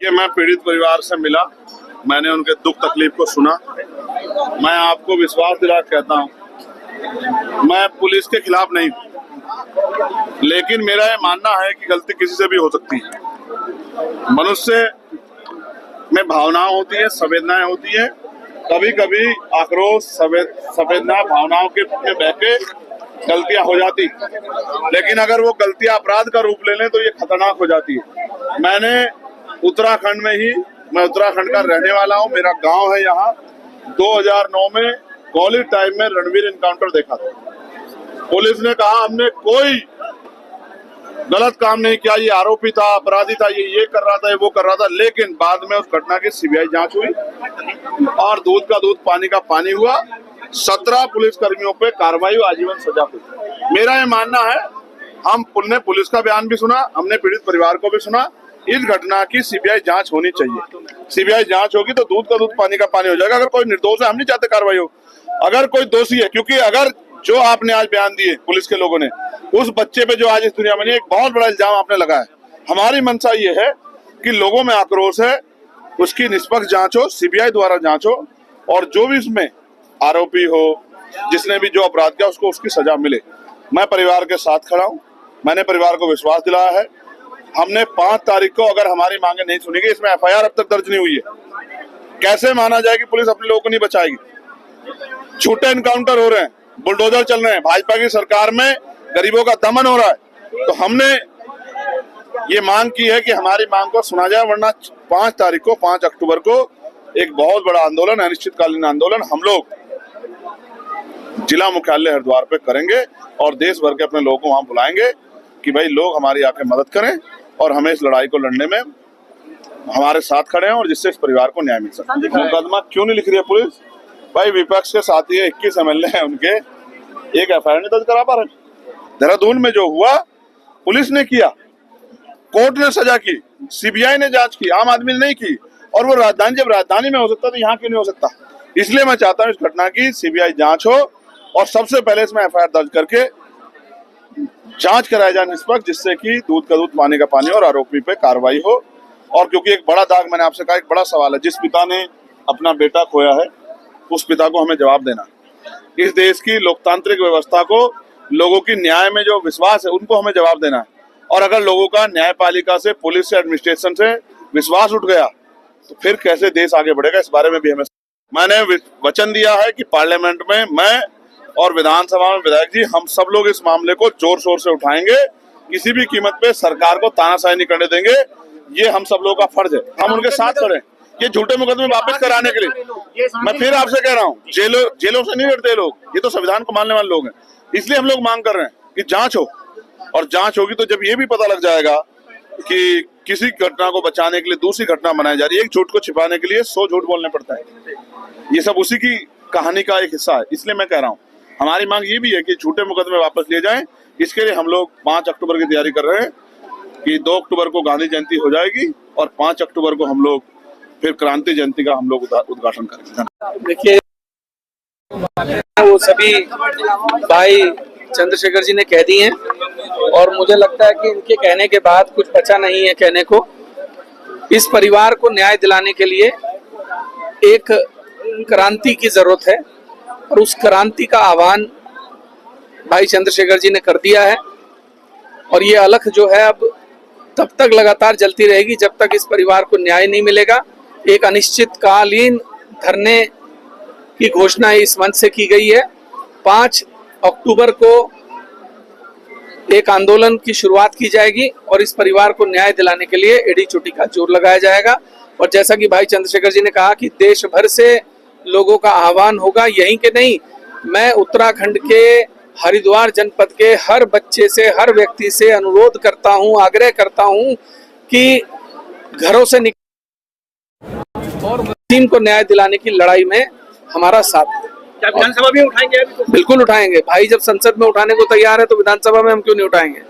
कि मैं पीड़ित परिवार से मिला, मैंने उनके दुख तकलीफ को सुना। मैं आपको विश्वास दिला कहता हूँ, मैं पुलिस के खिलाफ नहीं, लेकिन मेरा ये मानना है कि गलती किसी से भी हो सकती है। मनुष्य में भावनाएं होती है, संवेदनाएं होती है। कभी कभी आक्रोश, संवेदना, भावनाओं के में बह के गलतियां हो जाती, लेकिन अगर वो गलतियां अपराध का रूप ले लें तो ये खतरनाक हो जाती है। मैं उत्तराखंड का रहने वाला हूँ, मेरा गांव है यहाँ। 2009 में कॉलेज टाइम में रणवीर एनकाउंटर देखा था। पुलिस ने कहा हमने कोई गलत काम नहीं किया, ये आरोपी था, अपराधी था, ये कर रहा था, ये वो कर रहा था। लेकिन बाद में उस घटना की सीबीआई जांच हुई और दूध का दूध, पानी का पानी हुआ। 17 पुलिस कर्मियों पे कार्रवाई, आजीवन सजा हुई। मेरा ये मानना है, हमने पुलिस का बयान भी सुना, हमने पीड़ित परिवार को भी सुना। इस घटना की सीबीआई जांच होनी चाहिए। सीबीआई जांच होगी तो दूध का दूध, पानी का पानी हो जाएगा। अगर कोई निर्दोष है, हम नहीं चाहते कार्रवाई हो। अगर कोई दोषी है, क्योंकि अगर जो आपने आज बयान दिए पुलिस के लोगों ने, उस बच्चे पे जो आज इस दुनिया में नहीं, एक बहुत बड़ा इल्जाम आपने लगाया। हमारी मंशा ये है कि लोगों में आक्रोश है, उसकी निष्पक्ष जांच हो, सीबीआई द्वारा जांच हो, और जो भी इसमें आरोपी हो, जिसने भी जो अपराध किया, उसको उसकी सजा मिले। मैं परिवार के साथ खड़ा हूँ। मैंने परिवार को विश्वास दिलाया है। हमने 5 तारीख को, अगर हमारी मांगे नहीं सुनी गई, इसमें एफआईआर अब तक दर्ज नहीं हुई है। कैसे माना जाए कि पुलिस अपने लोगों को नहीं बचाएगी? झूठे एनकाउंटर हो रहे हैं, बुलडोजर चल रहे हैं, भाजपा की सरकार में गरीबों का दमन हो रहा है। तो हमने ये मांग की है कि हमारी मांग को सुना जाए, वरना 5 तारीख को, 5 अक्टूबर को एक बहुत बड़ा आंदोलन, अनिश्चितकालीन आंदोलन हम लोग जिला मुख्यालय हरिद्वार पे करेंगे और देश भर के अपने लोगों को वहां बुलाएंगे कि भाई लोग हमारी आके मदद करें और हमें इस लड़ाई को लड़ने में हमारे साथ खड़े हैं, और जिससे इस परिवार को न्याय मिल सके। मुकदमा क्यों नहीं लिख रही है पुलिस? भाई विपक्ष के साथी है, 21 एमएलए हैं उनके, एक एफआईआर नहीं दर्ज करा पा रहे। देहरादून में जो हुआ पुलिस ने किया, कोर्ट ने सजा की, सीबीआई ने जांच की, आम आदमी ने नहीं की। और वो राजधानी, जब राजधानी में हो सकता तो यहाँ क्यों नहीं हो सकता? इसलिए मैं चाहता हूँ इस घटना की सीबीआई जांच हो और सबसे पहले इसमें एफआईआर दर्ज करके जांच कराया जाए निष्पक्ष, जिससे कि दूध का दूध, पानी का पानी, और आरोपी पे कार्रवाई हो। और क्योंकि एक बड़ा दाग, मैंने आपसे कहा, एक बड़ा सवाल है, जिस पिता ने अपना बेटा खोया है उस पिता को हमें जवाब देना। इस देश की लोकतांत्रिक व्यवस्था को, लोगों की न्याय में जो विश्वास है, उनको हमें जवाब देना है। और अगर लोगों का न्यायपालिका से, पुलिस से, एडमिनिस्ट्रेशन से विश्वास उठ गया तो फिर कैसे देश आगे बढ़ेगा? इस बारे में भी मैंने वचन दिया है कि पार्लियामेंट में मैं और विधानसभा में विधायक जी, हम सब लोग इस मामले को जोर शोर से उठाएंगे। किसी भी कीमत पे सरकार को तानाशाही नहीं करने देंगे। ये हम सब लोगों का फर्ज है, हम उनके साथ खड़े हैं। ये झूठे मुकदमे वापस कराने के लिए मैं फिर आपसे कह रहा हूँ, जेलों से नहीं डरते लोग, ये तो संविधान को मानने वाले लोग हैं। इसलिए हम लोग मांग कर रहे हैं कि जांच हो, और जांच होगी तो जब ये भी पता लग जाएगा कि किसी घटना को बचाने के लिए दूसरी घटना बनाई जा रही है, एक झूठ को छिपाने के लिए 100 झूठ बोलने पड़ता है। ये सब उसी की कहानी का एक हिस्सा है। इसलिए मैं कह रहा हूँ, हमारी मांग ये भी है कि झूठे मुकदमे वापस लिए जाएं। इसके लिए हम लोग 5 अक्टूबर की तैयारी कर रहे हैं कि 2 अक्टूबर को गांधी जयंती हो जाएगी और 5 अक्टूबर को हम लोग फिर क्रांति जयंती का हम लोग उद्घाटन करेंगे। देखिए, वो सभी भाई चंद्रशेखर जी ने कह दी हैं, और मुझे लगता है कि इनके कहने के बाद कुछ बचा नहीं है कहने को। इस परिवार को न्याय दिलाने के लिए एक क्रांति की जरूरत है, और उस क्रांति का आह्वान भाई चंद्रशेखर जी ने कर दिया है। और ये अलख जो है अब तब तक लगातार जलती रहेगी जब तक इस परिवार को न्याय नहीं मिलेगा। एक अनिश्चितकालीन धरने की घोषणा इस मंच से की गई है। 5 अक्टूबर को एक आंदोलन की शुरुआत की जाएगी और इस परिवार को न्याय दिलाने के लिए एड़ी चोटी का जोर लगाया जाएगा। और जैसा कि भाई चंद्रशेखर जी ने कहा कि देश भर से लोगों का आह्वान होगा, यहीं के नहीं, मैं उत्तराखंड के हरिद्वार जनपद के हर बच्चे से, हर व्यक्ति से अनुरोध करता हूं, आग्रह करता हूं कि घरों से निकल और मुस्लिम को न्याय दिलाने की लड़ाई में हमारा साथ। क्या विधानसभा में उठाएंगे? बिल्कुल उठाएंगे भाई, जब संसद में उठाने को तैयार है तो विधानसभा में हम क्यों नहीं उठाएंगे।